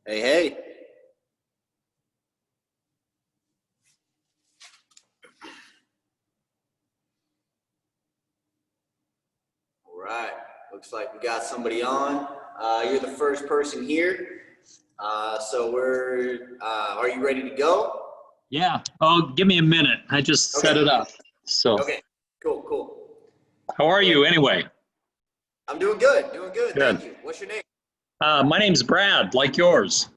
Hey, hey. All right. Looks like we got somebody on. You're the first person here. So are you ready to go? Yeah. Oh, give me a minute. I just set it up. So. Okay. Cool. How are you anyway? I'm doing good. Thank you. What's your name? My name's Brad, like yours.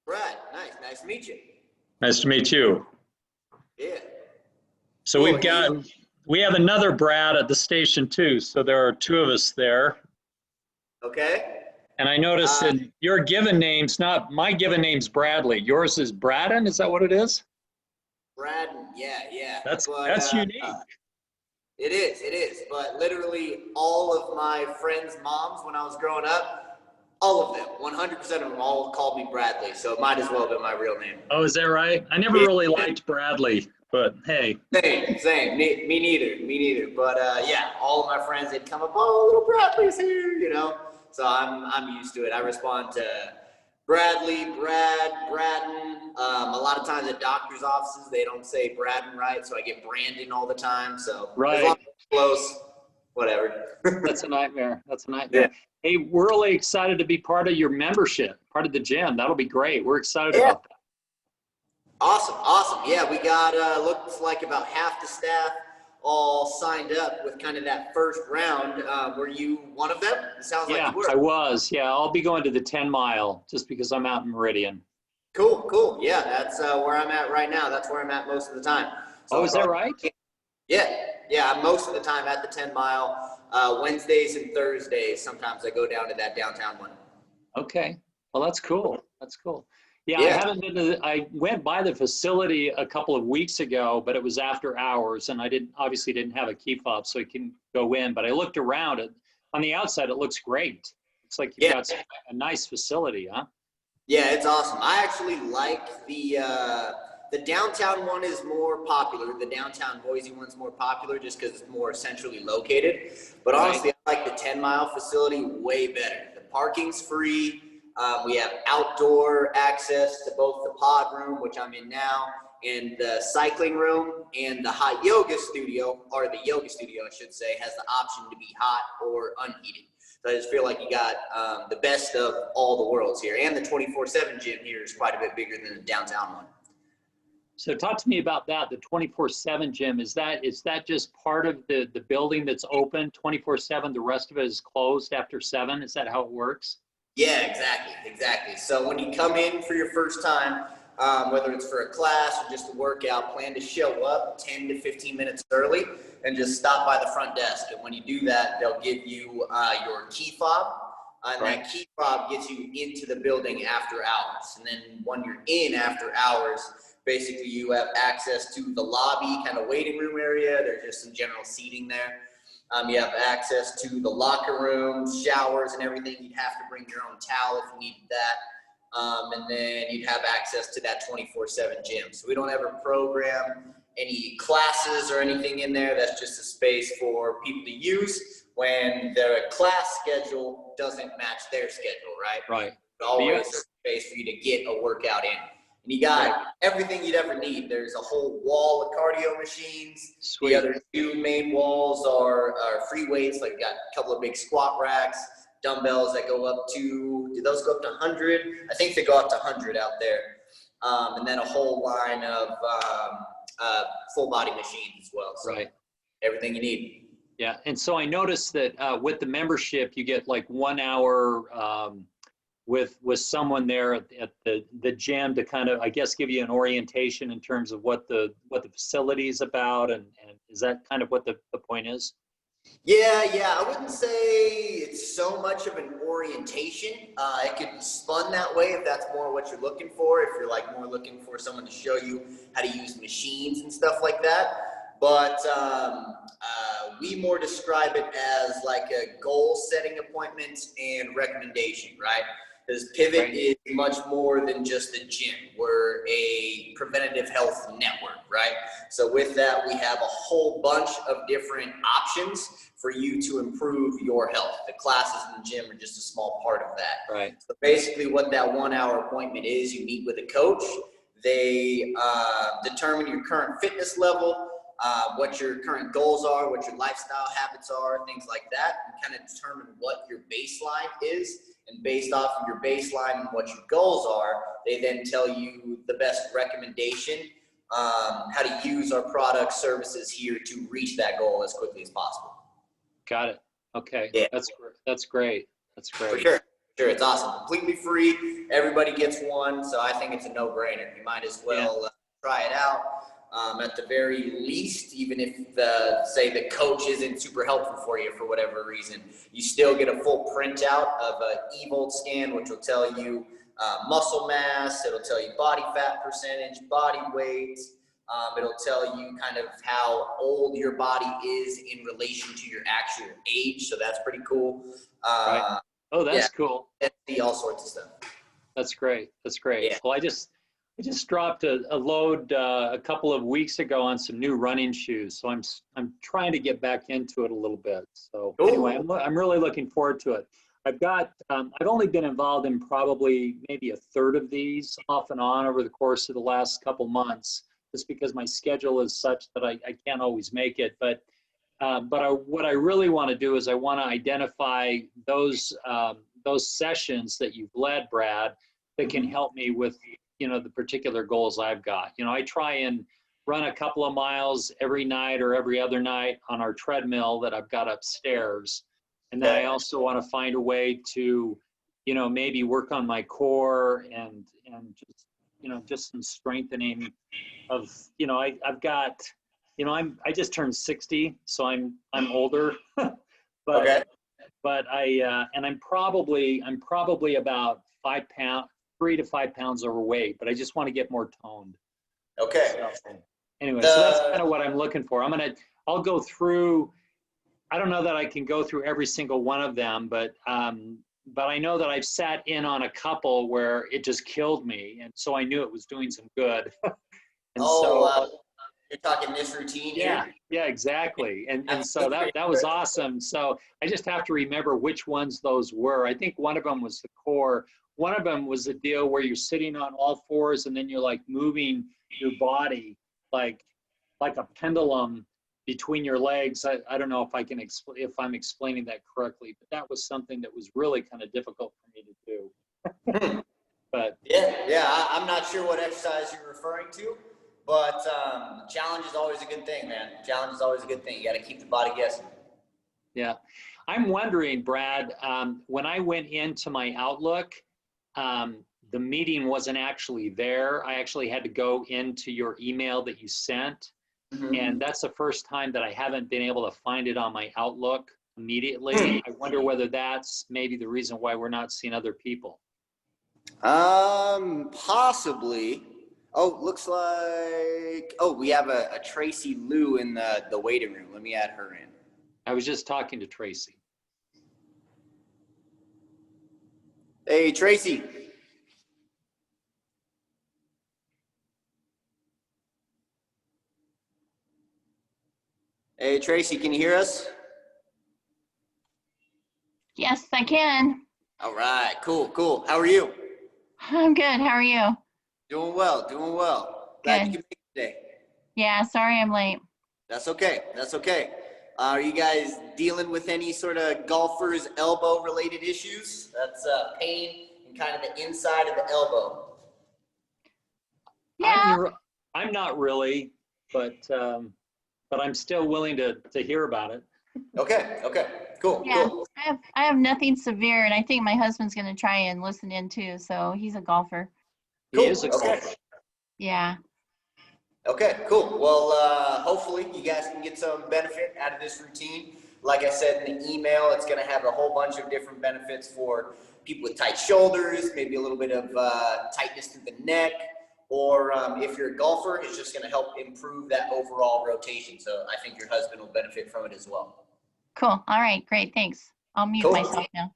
Brad. Nice to meet you. Nice to meet you. Yeah. So we have another Brad at the station too. So there are two of us there. Okay. And I noticed that your given name's not, my given name's Bradley. Yours is Braden, is that what it is? Braden, yeah. That's unique. It is. But literally all of my friends' moms when I was growing up, all of them, 100% of them all called me Bradley. So it might as well have been my real name. Oh, is that right? I never really liked Bradley, but hey. Same. Me neither. But yeah, all of my friends, they'd come up, oh, little Bradley's here, you know. So I'm used to it. I respond to Bradley, Brad, Braden. A lot of times at doctor's offices, they don't say Braden right, so I get Brandon all the time. So right. As long as it's close, whatever. That's a nightmare. Yeah. Hey, we're really excited to be part of your membership, part of the gym. That'll be great. We're excited about that. Awesome. Yeah, we got looks like about half the staff all signed up with kind of that first round. Were you one of them? It sounds like you were. I was. Yeah, I'll be going to the 10 mile just because I'm out in Meridian. Cool. Yeah, that's where I'm at right now. That's where I'm at most of the time. So is that right? Yeah, I'm most of the time at the 10 mile. Wednesdays and Thursdays, sometimes I go down to that downtown one. Okay. Well, that's cool. Yeah, I haven't been I went by the facility a couple of weeks ago, but it was after hours, and I obviously didn't have a key fob, so I can go in. But I looked around it. On the outside, it looks great. It's like you've got a nice facility, huh? Yeah, it's awesome. I actually like the downtown one is more popular. The downtown Boise one's more popular just because it's more centrally located. But honestly, I like the 10 mile facility way better. The parking's free. We have outdoor access to both the pod room, which I'm in now, and the cycling room, and the hot yoga studio, or the yoga studio, I should say, has the option to be hot or unheated. So I just feel like you got the best of all the worlds here. And the 24/7 gym here is quite a bit bigger than the downtown one. So talk to me about that, the 24/7 gym. Is that just part of the building that's open 24/7? The rest of it is closed after 7? Is that how it works? Yeah, exactly. So when you come in for your first time, whether it's for a class or just a workout, plan to show up 10 to 15 minutes early and just stop by the front desk. And when you do that, they'll give you your key fob. And Right. that key fob gets you into the building after hours. And then when you're in after hours, basically you have access to the lobby kind of waiting room area. There's just some general seating there. You have access to the locker room, showers, and everything. You'd have to bring your own towel if you needed that. And then you'd have access to that 24/7 gym. So we don't ever program any classes or anything in there. That's just a space for people to use when their class schedule doesn't match their schedule, right? Right. Always a space for you to get a workout in. And you got everything you'd ever need. There's a whole wall of cardio machines. Sweet. The other two main walls are free weights. Like, got a couple of big squat racks, dumbbells that go up to, do those go up to 100? I think they go up to 100 out there. And then a whole line of full body machines as well. So Right. everything you need. Yeah. And so I noticed that with the membership, you get like 1 hour with someone there at the gym to kind of, I guess, give you an orientation in terms of what the facility is about. And is that kind of what the point is? Yeah. I wouldn't say it's so much of an orientation. It could be spun that way if that's more what you're looking for. If you're like more looking for someone to show you how to use machines and stuff like that. But we more describe it as like a goal setting appointment and recommendation, right? Because Pivot is much more than just a gym. We're a preventative health network, right? So with that, we have a whole bunch of different options for you to improve your health. The classes in the gym are just a small part of that. Right. So basically what that 1 hour appointment is, you meet with a coach. They determine your current fitness level, what your current goals are, what your lifestyle habits are, things like that, and kind of determine what your baseline is. And based off of your baseline and what your goals are, they then tell you the best recommendation, how to use our products, services here to reach that goal as quickly as possible. Got it. Okay. Yeah. That's great. That's great. For sure. It's awesome. Completely free. Everybody gets one. So I think it's a no-brainer. You might as well try it out. At the very least, even if say the coach isn't super helpful for you for whatever reason, you still get a full printout of an E-Volt scan, which will tell you muscle mass. It'll tell you body fat percentage, body weight. It'll tell you kind of how old your body is in relation to your actual age. So that's pretty cool. Right. Oh, that's cool. See all sorts of stuff. That's great. That's great. Yeah. Well, I just dropped a load a couple of weeks ago on some new running shoes, so I'm trying to get back into it a little bit. So anyway, I'm really looking forward to it. I've only been involved in probably maybe a third of these off and on over the course of the last couple months, just because my schedule is such that I can't always make it. But what I really want to do is I want to identify those sessions that you've led, Brad, that can help me with the particular goals I've got. I try and run a couple of miles every night or every other night on our treadmill that I've got upstairs. And then I also want to find a way to, maybe work on my core and just some strengthening of, I've got, I just turned 60, so I'm older, but I'm probably about 3 to 5 pounds overweight, but I just want to get more toned. Okay. So, anyway, so that's kind of what I'm looking for. I'll go through, I don't know that I can go through every single one of them, but I know that I've sat in on a couple where it just killed me. And so I knew it was doing some good. You're talking this routine here? Yeah, exactly. And so that was awesome. So I just have to remember which ones those were. I think one of them was the core. One of them was the deal where you're sitting on all fours and then you're like moving your body like a pendulum between your legs. I don't know if I'm explaining that correctly, but that was something that was really kind of difficult for me to do. But I'm not sure what exercise you're referring to, but challenge is always a good thing, man. Challenge is always a good thing. You got to keep the body guessing. Yeah. I'm wondering, Brad, when I went into my Outlook, the meeting wasn't actually there. I actually had to go into your email that you sent. Mm-hmm. And that's the first time that I haven't been able to find it on my Outlook. immediately. I wonder whether that's maybe the reason why we're not seeing other people. Possibly. Oh, looks like, oh, we have a Tracy Lou in the waiting room. Let me add her in. I was just talking to Tracy. Hey, Tracy. Hey, Tracy, can you hear us? Yes, I can. All right, cool, cool. How are you? I'm good. How are you? Doing well, doing well. Glad you Good. can make it today. Yeah, sorry I'm late. That's okay, that's okay. Are you guys dealing with any sort of golfer's elbow related issues? That's pain and kind of the inside of the elbow. Yeah, I'm not really, but I'm still willing to hear about it. Okay, okay, cool, yeah. cool. I have nothing severe, and I think my husband's gonna try and listen in too. So he's a golfer. He is a Cool, okay. golfer. Yeah. Okay, cool. Well, hopefully you guys can get some benefit out of this routine. Like I said in the email, it's going to have a whole bunch of different benefits for people with tight shoulders, maybe a little bit of tightness to the neck, or if you're a golfer, it's just going to help improve that overall rotation. So I think your husband will benefit from it as well. Cool. All right. Great. Thanks. I'll mute Cool. myself now.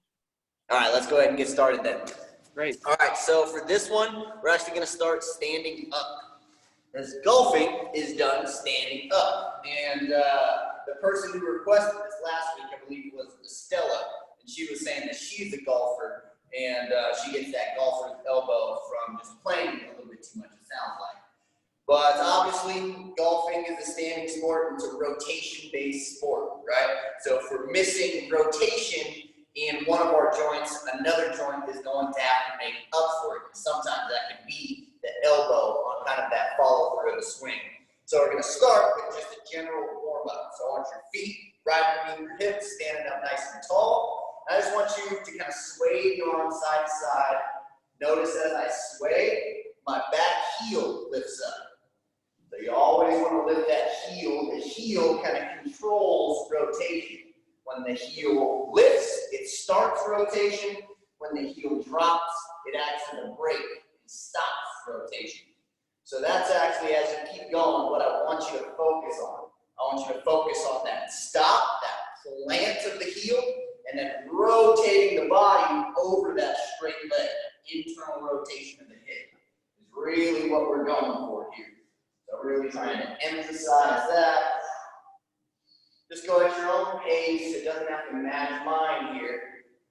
All right, let's go ahead and get started then. Great. All right, so for this one, we're actually going to start standing up. As golfing is done standing up. And the person who requested this last week, I believe it was Stella, and she was saying that she's a golfer, and she gets that golfer's elbow from just playing a little bit too much, it sounds like. But obviously, golfing is a standing sport. It's a rotation-based sport, right? So if we're missing rotation in one of our joints, another joint is going to have to make up for it. And sometimes that could be the elbow on kind of that follow through of the swing. So we're going to start with just a general warm up. So I want your feet right underneath your hips, standing up nice and tall. I just want you to kind of sway your arms side to side. Notice as I sway, my back heel lifts up. So you always want to lift that heel. The heel kind of controls rotation. When the heel lifts, it starts rotation. When the heel drops, it acts as a brake and stops rotation. So that's actually, as you keep going, what I want you to focus on. I want you to focus on that stop, that plant of the heel, and then rotating the body over that straight leg. Internal rotation of the hip is really what we're going for here. So really trying to emphasize that. Just go at your own pace. It doesn't have to match mine here.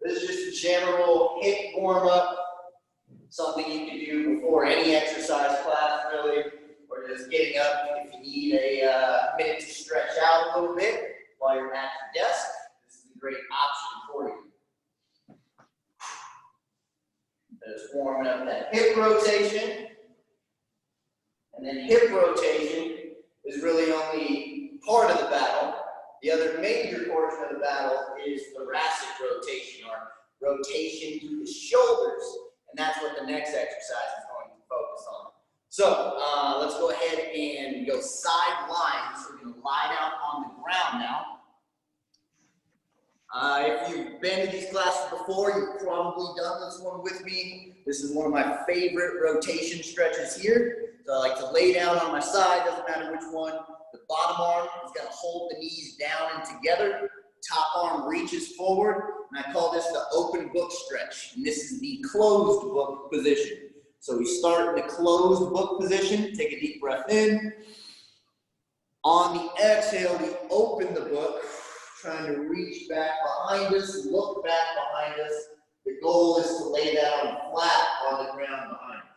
This is just a general hip warm-up, something you can do before any exercise class, really, or just getting up if you need a minute to stretch out a little bit while you're at your desk. This is a great option for you. Just warming up that hip rotation. And then hip rotation is really only part of the battle. The other major portion of the battle is thoracic rotation, or rotation through the shoulders. And that's what the next exercise is going to focus on. So let's go ahead and go side lying. So we're going to lie down on the ground now. If you've been to these classes before, you've probably done this one with me. This is one of my favorite rotation stretches here. So I like to lay down on my side, doesn't matter which one. The bottom arm is going to hold the knees down and together. Top arm reaches forward, and I call this the open book stretch. And this is the closed book position. So we start in the closed book position. Take a deep breath in. On the exhale, we open the book, trying to reach back behind us, look back behind us. The goal is to lay down flat on the ground behind us.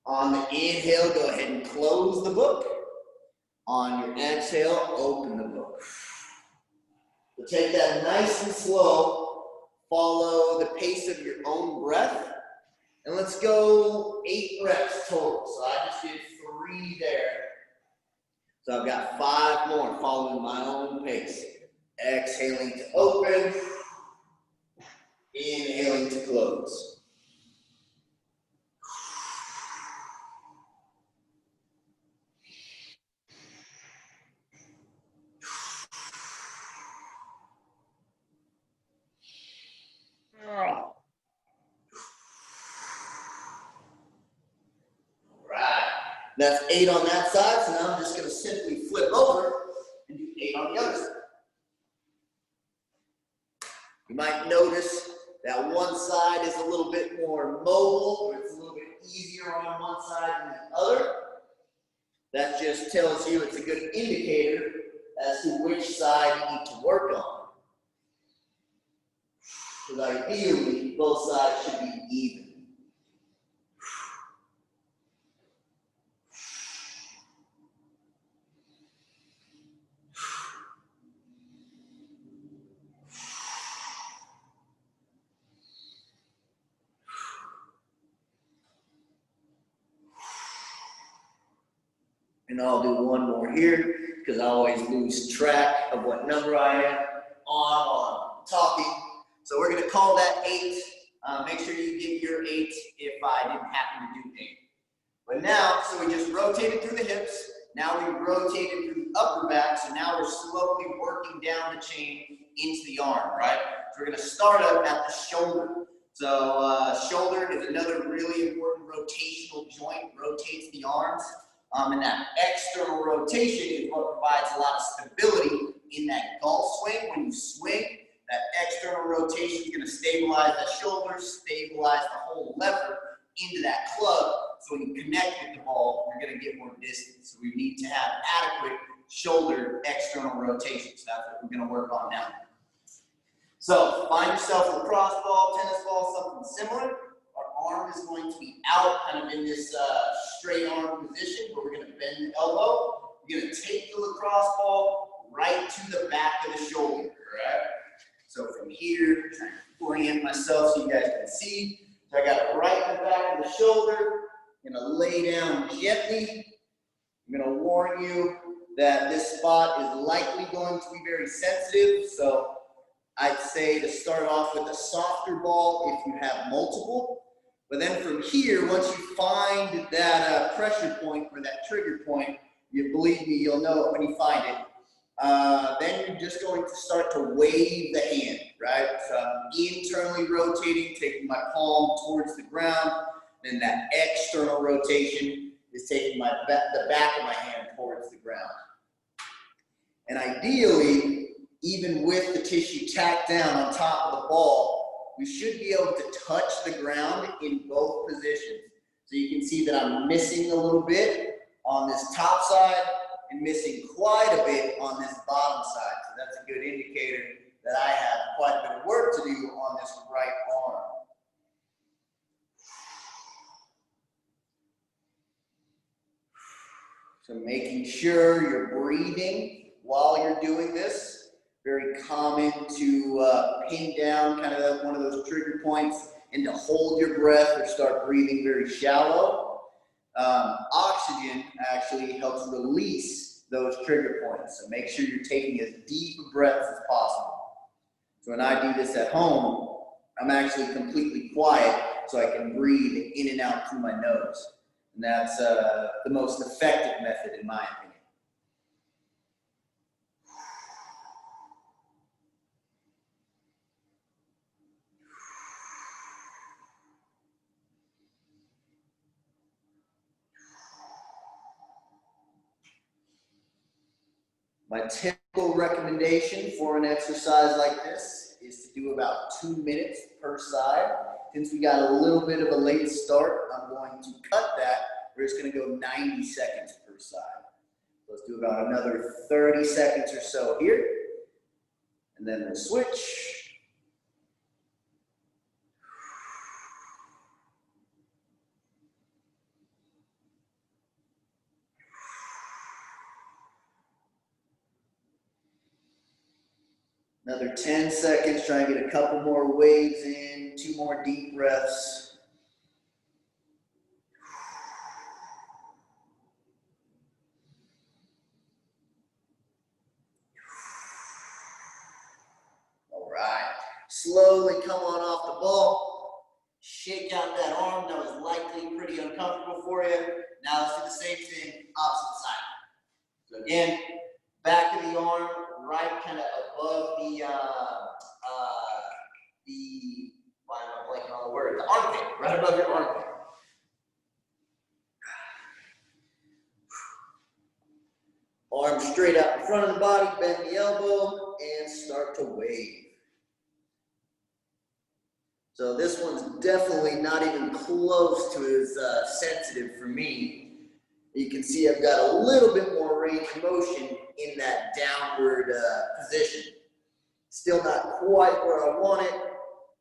On the inhale, go ahead and close the book. On your exhale, open the book. So take that nice and slow. Follow the pace of your own breath. And let's go 8 reps total. So I just did 3 there. So I've got 5 more following my own pace. Exhaling to open. Inhaling to close. That's 8 on that side, so now I'm just going to simply flip over and do 8 on the other side. You might notice that one side is a little bit more mobile, or it's a little bit easier on one side than the other. That just tells you, it's a good indicator as to which side you need to work on. Because ideally, both sides should be even. And I'll do one more here, because I always lose track of what number I am on talking. So we're going to call that 8. Make sure you get your 8 if I didn't happen to do 8. But now, so we just rotated through the hips. Now we rotated through the upper back. So now we're slowly working down the chain into the arm, right? So we're going to start up at the shoulder. So shoulder is another really important rotational joint, rotates the arms. And that external rotation is what provides a lot of stability in that golf swing. When you swing, that external rotation is going to stabilize that shoulder, stabilize the whole lever into that club. So when you connect with the ball, you're going to get more distance. So we need to have adequate shoulder external rotation. So that's what we're going to work on now. So find yourself a lacrosse ball, tennis ball, something similar. Our arm is going to be out, kind of in this straight arm position, but we're going to bend the elbow. We're going to take the lacrosse ball right to the back of the shoulder, right? So from here, trying to orient myself so you guys can see. So I got it right in the back of the shoulder. I'm going to lay down gently. I'm going to warn you that this spot is likely going to be very sensitive. So I'd say to start off with a softer ball if you have multiple. But then from here, once you find that pressure point or that trigger point, you believe me, you'll know it when you find it. Then you're just going to start to wave the hand, right? So I'm internally rotating, taking my palm towards the ground. Then that external rotation is taking the back of my hand towards the ground. And ideally, even with the tissue tacked down on top of the ball, we should be able to touch the ground in both positions. So you can see that I'm missing a little bit on this top side and missing quite a bit on this bottom side. So that's a good indicator that I have quite a bit of work to do on this right arm. So making sure you're breathing while you're doing this. Very common to pin down kind of one of those trigger points and to hold your breath or start breathing very shallow. Oxygen actually helps release those trigger points. So make sure you're taking as deep a breath as possible. So when I do this at home, I'm actually completely quiet so I can breathe in and out through my nose. And that's the most effective method in my opinion. My typical recommendation for an exercise like this is to do about 2 minutes per side. Since we got a little bit of a late start, I'm going to cut that. We're just going to go 90 seconds per side. Let's do about another 30 seconds or so here. And then we'll switch. Another 10 seconds, try and get a couple more waves in, 2 more deep breaths. All right, slowly come on off the ball. Shake out that arm that was likely pretty uncomfortable for you. Now let's do the same thing, opposite side. So again, back of the arm, right kind of above why am I blanking on the word? The armpit, right above your armpit. straight out in front of the body, bend the elbow, and start to wave. So this one's definitely not even close to as sensitive for me. You can see I've got a little bit more range of motion in that downward position. Still not quite where I want it,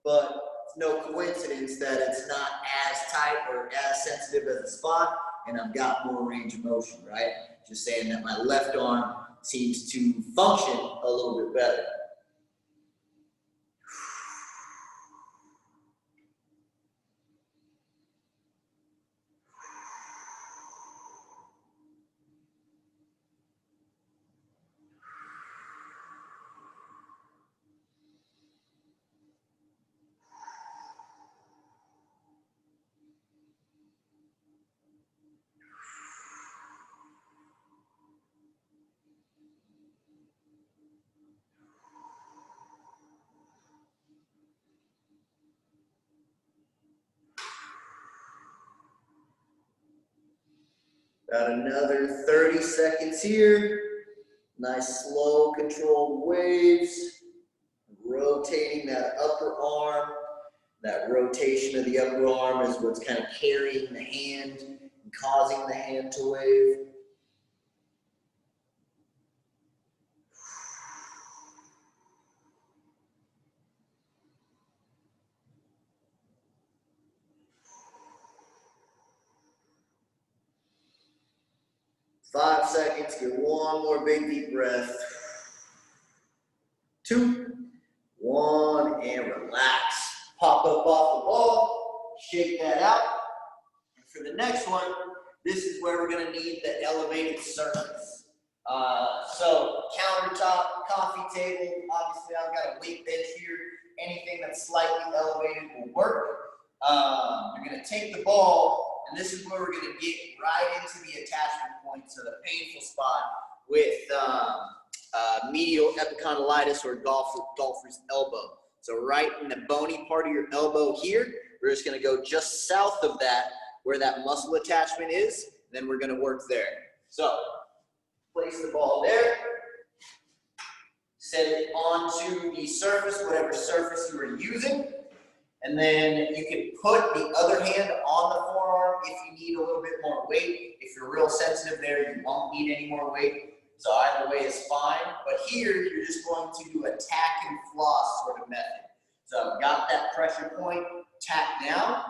but it's no coincidence that it's not as tight or as sensitive as a spot, and I've got more range of motion, right? Just saying that my left arm seems to function a little bit better. About another 30 seconds here. Nice slow controlled waves. Rotating that upper arm. That rotation of the upper arm is what's kind of carrying the hand and causing the hand to wave. Five seconds, get one more big deep breath. 2, 1, and relax. Pop up off the ball, shake that out. And for the next one, this is where we're gonna need the elevated surface. So countertop, coffee table, obviously I've got a weight bench here. Anything that's slightly elevated will work. You're gonna take the ball, and this is where we're going to get right into the attachment point, so the painful spot with medial epicondylitis or golfer's elbow. So right in the bony part of your elbow here, we're just going to go just south of that where that muscle attachment is, and then we're going to work there. So place the ball there, set it onto the surface, whatever surface you are using. And then you can put the other hand on the forearm if you need a little bit more weight. If you're real sensitive there, you won't need any more weight. So either way is fine. But here, you're just going to do a tack and floss sort of method. So I've got that pressure point tacked down.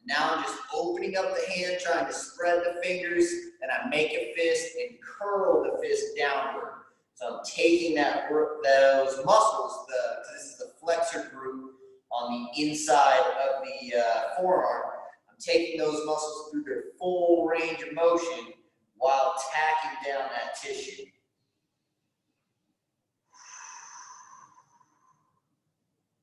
Now I'm just opening up the hand, trying to spread the fingers, and I make a fist and curl the fist downward. So I'm taking those muscles, this is the flexor group, on the inside of the forearm. I'm taking those muscles through their full range of motion while tacking down that tissue.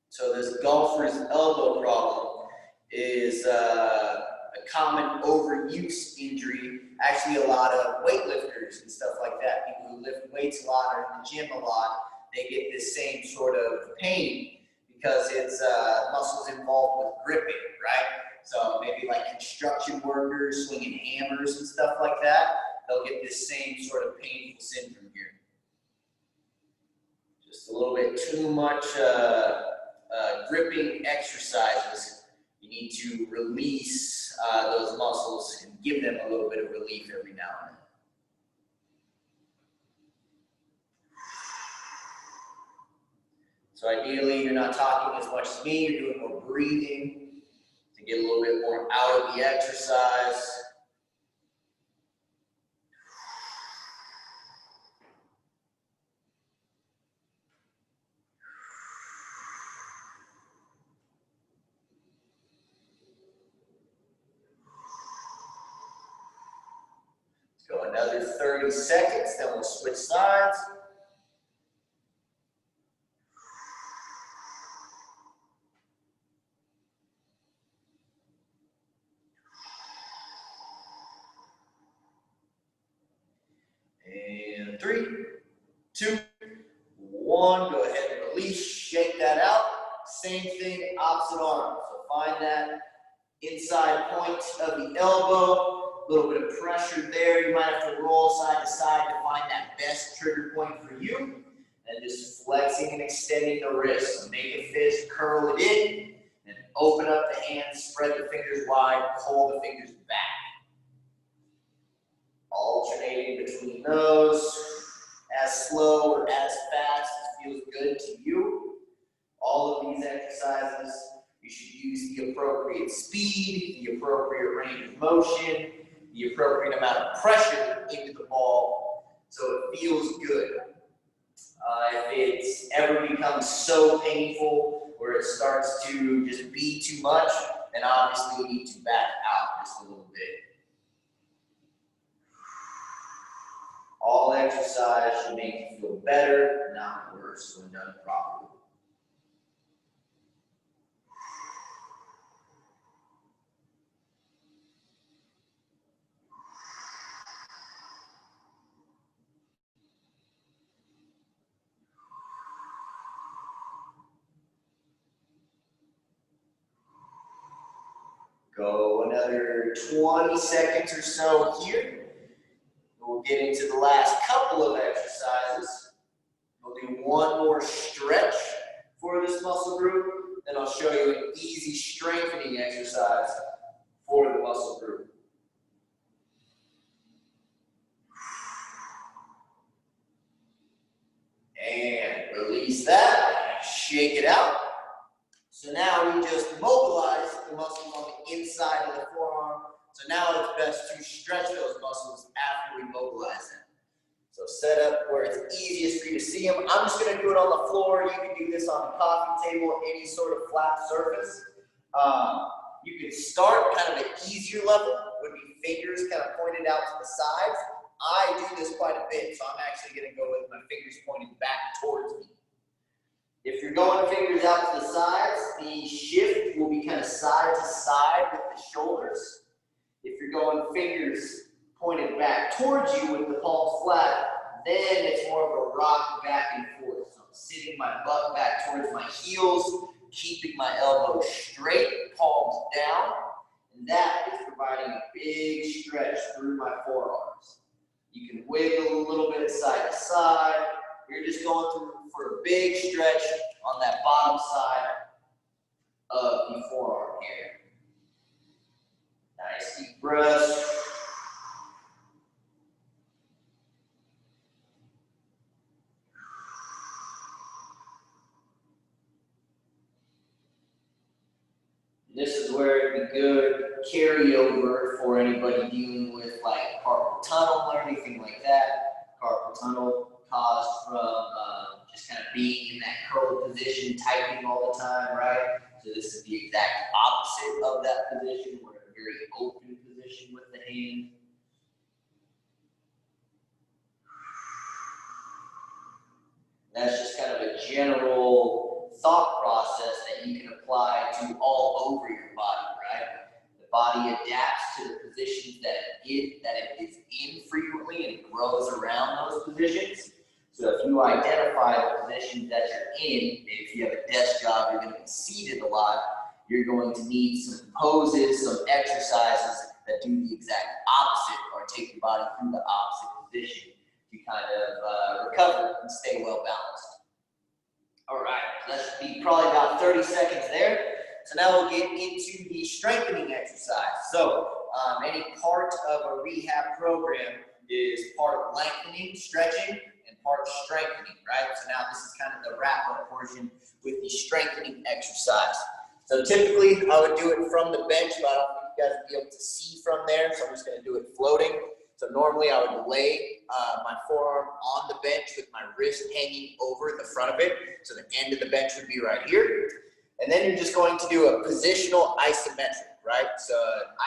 So this golfer's elbow problem is a common overuse injury. Actually, a lot of weightlifters and stuff like that, people who lift weights a lot or in the gym a lot, they get this same sort of pain, because it's muscles involved with gripping, right? So maybe like construction workers swinging hammers and stuff like that, they'll get this same sort of painful syndrome here. Just a little bit too much gripping exercises. You need to release those muscles and give them a little bit of relief every now and then. So ideally, you're not talking as much as me, you're doing more breathing to get a little bit more out of the exercise. Let's go another 30 seconds, then we'll switch sides. And 3, 2, 1, go ahead and release, shake that out. Same thing, opposite arm. So find that inside point of the elbow, a little bit of pressure there. You might have to roll side to side to find that best trigger point for you. And just flexing and extending the wrist. So make a fist, curl it in, and open up the hands, spread the fingers wide, pull the fingers back. Alternating between those, as slow or as fast as feels good to you. All of these exercises, you should use the appropriate speed, the appropriate range of motion, the appropriate amount of pressure into the ball so it feels good. If it's ever becomes so painful where it starts to just be too much, then obviously you need to back out just a little bit. All exercise should make you feel better, not worse, when done properly. Go another 20 seconds or so here. We'll get into the last couple of exercises. We'll do one more stretch for this muscle group, then I'll show you an easy strengthening exercise for the muscle group. And release that, shake it out. So now we just mobilize the muscles on the inside of the forearm. So now it's best to stretch those muscles after we mobilize them. So set up where it's easiest for you to see them. I'm just going to do it on the floor. You can do this on a coffee table, any sort of flat surface. You can start kind of an easier level, would be fingers kind of pointed out to the sides. I do this quite a bit, so I'm actually going to go with my fingers pointed back towards me. If you're going fingers out to the sides, the shift will be kind of side to side with the shoulders. If you're going fingers pointed back towards you with the palms flat, then it's more of a rock back and forth. So I'm sitting my butt back towards my heels, keeping my elbows straight, palms down, and that is providing a big stretch through my forearms. You can wiggle a little bit side to side. You're just going through for a big stretch on that bottom side of the forearm here. Nice deep breaths. This is where it'd be good carryover for anybody dealing with like carpal tunnel or anything like that. Carpal tunnel caused from just kind of being in that curled position, typing all the time, right? So this is the exact opposite of that position. We're in a very open position with the hand. That's just kind of a general thought process that you can apply to all over your body, right? The body adapts to the positions that it is in frequently and grows around those positions. So if you identify the positions that you're in, if you have a desk job, you're going to be seated a lot, you're going to need some poses, some exercises that do the exact opposite or take your body through the opposite position to kind of recover and stay well balanced. All right, that should be probably about 30 seconds there. So now we'll get into the strengthening exercise. So any part of a rehab program is part lengthening, stretching, and part strengthening, right? So now this is kind of the wrap-up portion with the strengthening exercise. So typically I would do it from the bench, but I don't think you guys would be able to see from there, so I'm just going to do it floating. So normally I would lay my forearm on the bench with my wrist hanging over the front of it. So the end of the bench would be right here. And then you're just going to do a positional isometric, right? So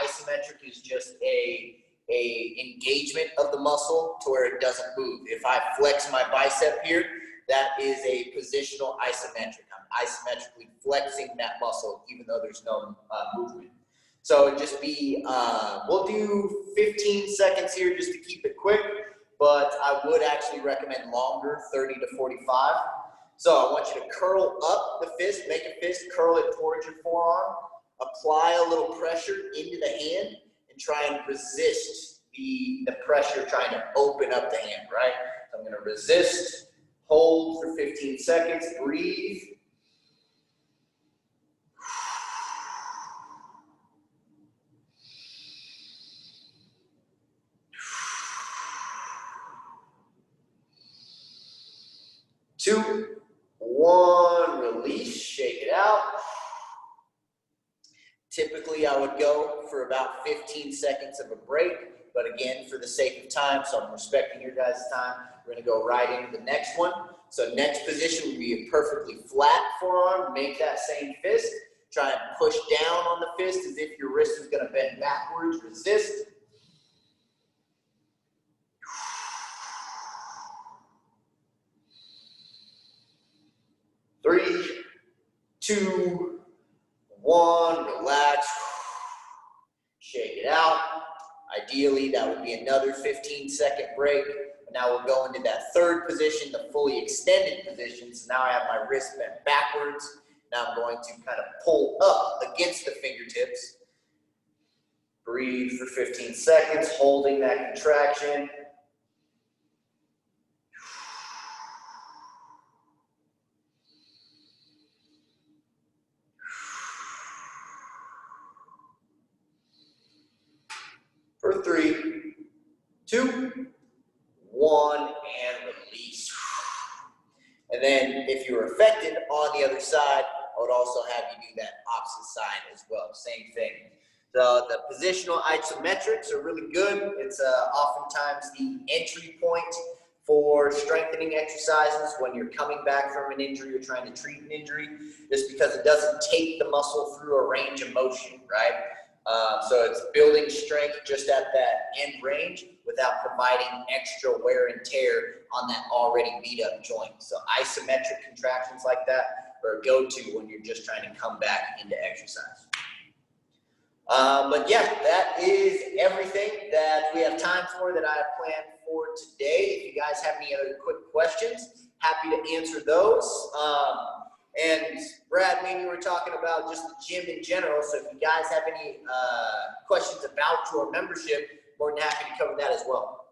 isometric is just a engagement of the muscle to where it doesn't move. If I flex my bicep here, that is a positional isometric. I'm isometrically flexing that muscle even though there's no movement. So it'd just be, we'll do 15 seconds here just to keep it quick, but I would actually recommend longer, 30 to 45. So I want you to curl up the fist, make a fist, curl it towards your forearm, apply a little pressure into the hand, and try and resist the pressure trying to open up the hand, right? So I'm gonna resist, hold for 15 seconds, breathe. Two, one, release, shake it out. Typically, I would go for about 15 seconds of a break, but again, for the sake of time, so I'm respecting your guys' time, we're gonna go right into the next one. So next position would be a perfectly flat forearm, make that same fist, try and push down on the fist as if your wrist is gonna bend backwards, resist. Three, two, one, relax, shake it out. Ideally, that would be another 15-second break. Now we'll go into that third position, the fully extended position. So now I have my wrist bent backwards. Now I'm going to kind of pull up against the fingertips. Breathe for 15 seconds, holding that contraction. For 3, 2, 1, and release. And then if you're affected on the other side, I would also have you do that opposite side as well, same thing. So the positional isometrics are really good. It's oftentimes the entry point for strengthening exercises when you're coming back from an injury or trying to treat an injury, just because it doesn't take the muscle through a range of motion, right? So it's building strength just at that end range without providing extra wear and tear on that already beat up joint. So isometric contractions like that are a go-to when you're just trying to come back into exercise. But yeah, that is everything that we have time for that I have planned for today. If you guys have any other quick questions, happy to answer those. And Brad, maybe we're talking about just the gym in general. So if you guys have any questions about your membership, more than happy to cover that as well.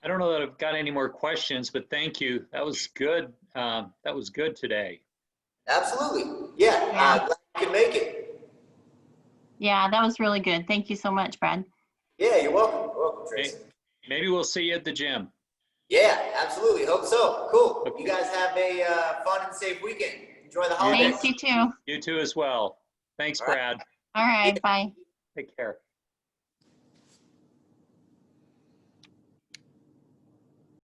I don't know that I've got any more questions, but thank you. That was good. That was good today. Absolutely. Yeah, glad you could make it. Yeah, that was really good. Thank you so much, Brad. Yeah, you're welcome. You're welcome, Tracy. Maybe we'll see you at the gym. Yeah, absolutely. Hope so. Cool. You guys have a fun and safe weekend. Enjoy the holidays. Thanks, you too. You too as well. Thanks, All right. Brad. All right, bye. Take care.